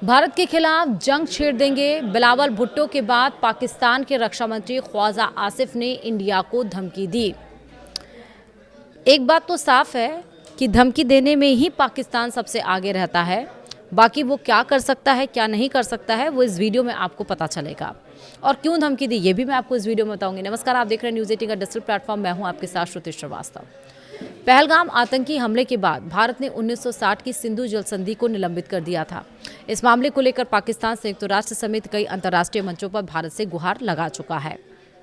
भारत के खिलाफ जंग छेड़ देंगे। बिलावल भुट्टो के बाद पाकिस्तान के रक्षा मंत्री ख्वाजा आसिफ ने इंडिया को धमकी दी। एक बात तो साफ है कि धमकी देने में ही पाकिस्तान सबसे आगे रहता है। बाकी वो क्या कर सकता है, क्या नहीं कर सकता है, वो इस वीडियो में आपको पता चलेगा। और क्यों धमकी दी ये भी मैं आपको इस वीडियो में बताऊंगी। नमस्कार, आप देख रहे हैं न्यूज़ 18 का डिजिटल प्लेटफॉर्म। मैं हूं आपके साथ श्रुति श्रीवास्तव। पहलगाम आतंकी हमले के बाद भारत ने 1960 की सिंधु जल संधि को निलंबित कर दिया था। इस मामले को लेकर पाकिस्तान संयुक्त राष्ट्र समेत कई अंतर्राष्ट्रीय मंचों पर भारत से गुहार लगा चुका है।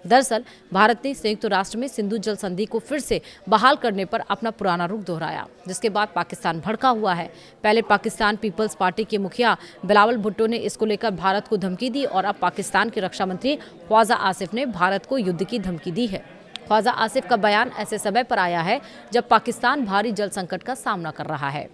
दरअसल भारत ने संयुक्त राष्ट्र में सिंधु जल संधि को फिर से बहाल करने पर अपना पुराना रुख दोहराया, जिसके बाद पाकिस्तान भड़का हुआ है। पहले पाकिस्तान पीपल्स पार्टी के मुखिया बिलावल भुट्टो ने इसको लेकर भारत को धमकी दी और अब पाकिस्तान के रक्षा मंत्री ख्वाजा आसिफ ने भारत को युद्ध की धमकी दी है। ख्वाजा आसिफ का बयान ऐसे समय पर आया है जब पाकिस्तान भारी जल संकट का सामना कर रहा है।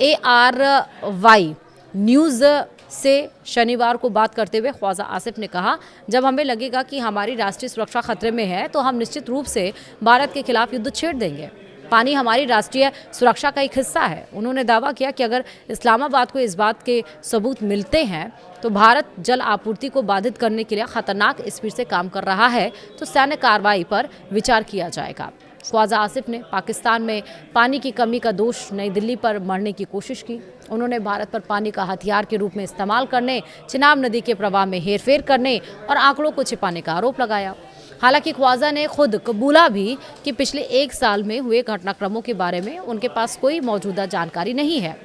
ARY न्यूज़ से शनिवार को बात करते हुए ख्वाजा आसिफ ने कहा, जब हमें लगेगा कि हमारी राष्ट्रीय सुरक्षा खतरे में है तो हम निश्चित रूप से भारत के खिलाफ युद्ध छेड़ देंगे। पानी हमारी राष्ट्रीय सुरक्षा का एक हिस्सा है। उन्होंने दावा किया कि अगर इस्लामाबाद को इस बात के सबूत मिलते हैं तो भारत जल आपूर्ति को बाधित करने के लिए खतरनाक स्पीड से काम कर रहा है तो सैन्य कार्रवाई पर विचार किया जाएगा। ख्वाजा आसिफ ने पाकिस्तान में पानी की कमी का दोष नई दिल्ली पर मढ़ने की कोशिश की। उन्होंने भारत पर पानी का हथियार के रूप में इस्तेमाल करने, चिनाब नदी के प्रवाह में हेरफेर करने और आंकड़ों को छिपाने का आरोप लगाया। हालांकि ख्वाजा ने खुद कबूला भी कि पिछले एक साल में हुए घटनाक्रमों के बारे में उनके पास कोई मौजूदा जानकारी नहीं है।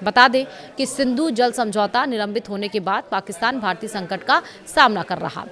बता दें कि सिंधु जल समझौता निलंबित होने के बाद पाकिस्तान भारतीय संकट का सामना कर रहा।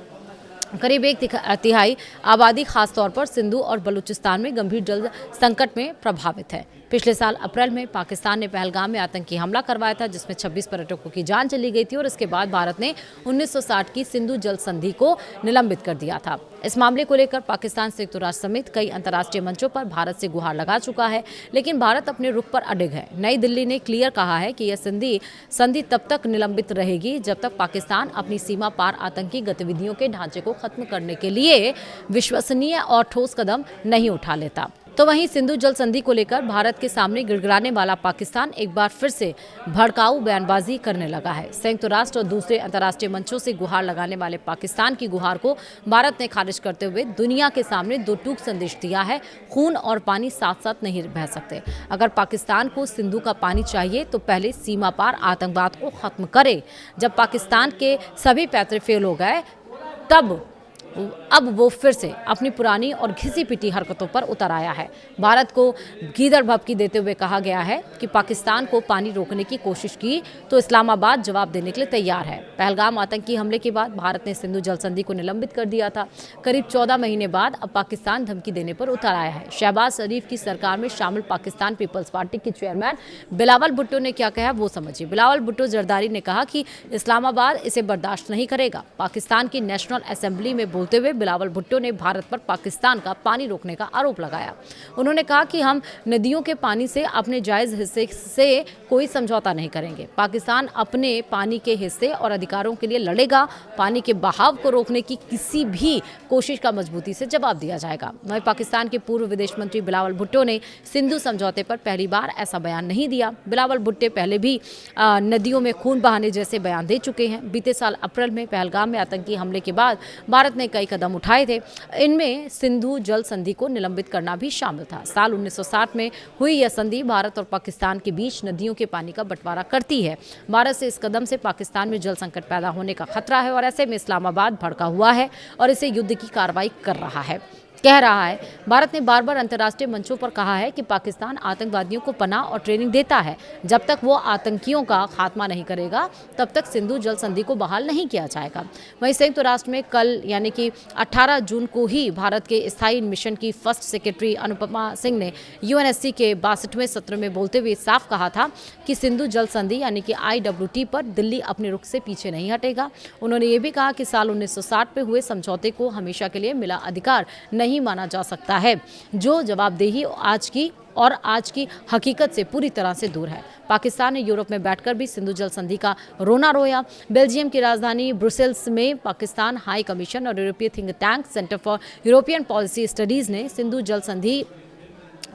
करीब एक तिहाई आबादी खासतौर पर सिंधु और बलूचिस्तान में गंभीर जल संकट में प्रभावित है। पिछले साल अप्रैल में पाकिस्तान ने पहलगाम में आतंकी हमला करवाया था, जिसमें 26 पर्यटकों की जान चली गई थी और इसके बाद भारत ने 1960 की सिंधु जल संधि को निलंबित कर दिया था। इस मामले को लेकर पाकिस्तान संयुक्त राष्ट्र समेत कई अंतर्राष्ट्रीय मंचों पर भारत से गुहार लगा चुका है, लेकिन भारत अपने रुख पर अडिग है। नई दिल्ली ने क्लियर कहा है कि यह संधि तब तक निलंबित रहेगी जब तक पाकिस्तान अपनी सीमा पार आतंकी गतिविधियों के ढांचे को खत्म करने के लिए विश्वसनीय और ठोस कदम नहीं उठा लेता। तो वहीं सिंधु जल संधि को लेकर भारत के सामने गिड़गिड़ाने वाला पाकिस्तान एक बार फिर से भड़काऊ बयानबाजी करने लगा है। संयुक्त राष्ट्र और दूसरे अंतर्राष्ट्रीय मंचों से गुहार लगाने वाले पाकिस्तान की गुहार को भारत ने खारिज करते हुए दुनिया के सामने दो टूक संदेश दिया है। खून और पानी साथ साथ नहीं बह सकते। अगर पाकिस्तान को सिंधु का पानी चाहिए तो पहले सीमा पार आतंकवाद को खत्म करे। जब पाकिस्तान के सभी पैतरे फेल हो गए तब अब वो फिर से अपनी पुरानी और घिसी पिटी हरकतों पर उतर आया है। भारत को गीदड़ भभकी देते हुए कहा गया है कि पाकिस्तान को पानी रोकने की कोशिश की तो इस्लामाबाद जवाब देने के लिए तैयार है। पहलगाम आतंकी हमले के बाद भारत ने सिंधु जल संधि को निलंबित कर दिया था। करीब 14 महीने बाद अब पाकिस्तान धमकी देने पर उतर आया है। शहबाज शरीफ की सरकार में शामिल पाकिस्तान पीपल्स पार्टी के चेयरमैन बिलावल भुट्टो ने क्या कहा वो समझिए। बिलावल भुट्टो जरदारी ने कहा कि इस्लामाबाद इसे बर्दाश्त नहीं करेगा। पाकिस्तान की नेशनल असेंबली में बोलते हुए बिलावल भुट्टो ने भारत पर पाकिस्तान का पानी रोकने का आरोप लगाया। उन्होंने कहा कि हम नदियों के पानी से अपने जायज हिस्से से कोई समझौता नहीं करेंगे। पाकिस्तान अपने पानी के हिस्से और अधिकारों के लिए लड़ेगा। पानी के बहाव को रोकने की किसी भी कोशिश का मजबूती से जवाब दिया जाएगा। वहीं पाकिस्तान के पूर्व विदेश मंत्री बिलावल भुट्टो ने सिंधु समझौते पर पहली बार ऐसा बयान नहीं दिया। बिलावल भुट्टो पहले भी नदियों में खून बहाने जैसे बयान दे चुके हैं। बीते साल अप्रैल में पहलगाम में आतंकी हमले के बाद भारत ने कई कदम उठाए थे। इनमें सिंधु जल संधि को निलंबित करना भी शामिल था। साल 1960 में हुई यह संधि भारत और पाकिस्तान के बीच नदियों के पानी का बंटवारा करती है। भारत से इस कदम से पाकिस्तान में जल संकट पैदा होने का खतरा है और ऐसे में इस्लामाबाद भड़का हुआ है और इसे युद्ध की कार्रवाई कर रहा है, कह रहा है। भारत ने बार बार अंतर्राष्ट्रीय मंचों पर कहा है कि पाकिस्तान आतंकवादियों को पनाह और ट्रेनिंग देता है। जब तक वो आतंकियों का खात्मा नहीं करेगा तब तक सिंधु जल संधि को बहाल नहीं किया जाएगा। वहीं संयुक्त राष्ट्र में कल यानी कि 18 जून को ही भारत के स्थायी मिशन की फर्स्ट सेक्रेटरी अनुपमा सिंह ने UNSC के 62वें सत्र में बोलते हुए साफ कहा था कि सिंधु जल संधि यानी कि IWT पर दिल्ली अपने रुख से पीछे नहीं हटेगा। उन्होंने ये भी कहा कि साल 1960 में हुए समझौते को हमेशा के लिए मिला अधिकार नहीं माना जा सकता है, जो जवाबदेही आज की हकीकत से पूरी तरह से दूर है। पाकिस्तान ने यूरोप में बैठकर भी सिंधु जल संधि का रोना रोया। बेल्जियम की राजधानी ब्रुसेल्स में पाकिस्तान हाई कमीशन और यूरोपीय think tank centre for European policy studies ने सिंधु जल संधि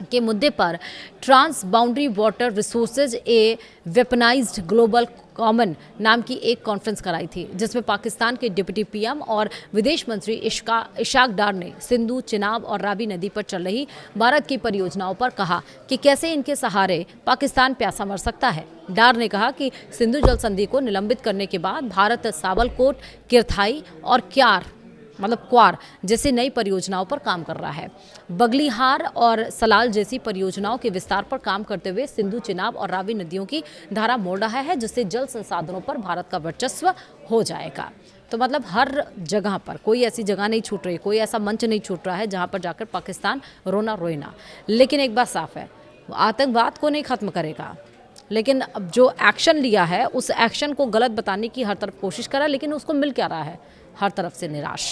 के मुद्दे पर ट्रांस बाउंड्री वाटर रिसोर्सेज ए वेपनाइज्ड ग्लोबल कॉमन नाम की एक कॉन्फ्रेंस कराई थी, जिसमें पाकिस्तान के डिप्टी पीएम और विदेश मंत्री इशाक डार ने सिंधु, चिनाब और रावी नदी पर चल रही भारत की परियोजनाओं पर कहा कि कैसे इनके सहारे पाकिस्तान प्यासा मर सकता है। डार ने कहा कि सिंधु जल संधि को निलंबित करने के बाद भारत सावलकोट, किरथाई और क्वार जैसी नई परियोजनाओं पर काम कर रहा है। बगलीहार और सलाल जैसी परियोजनाओं के विस्तार पर काम करते हुए सिंधु, चिनाब और रावी नदियों की धारा मोड़ रहा है, जिससे जल संसाधनों पर भारत का वर्चस्व हो जाएगा। तो मतलब हर जगह पर कोई ऐसी जगह नहीं छूट रही, कोई ऐसा मंच नहीं छूट रहा है जहां पर जाकर पाकिस्तान रोना रोए ना। लेकिन एक बात साफ है, वो आतंकवाद को नहीं खत्म करेगा, लेकिन अब जो एक्शन लिया है उस एक्शन को गलत बताने की हर तरफ कोशिश करा, लेकिन उसको मिल क्या रहा है? हर तरफ से निराश।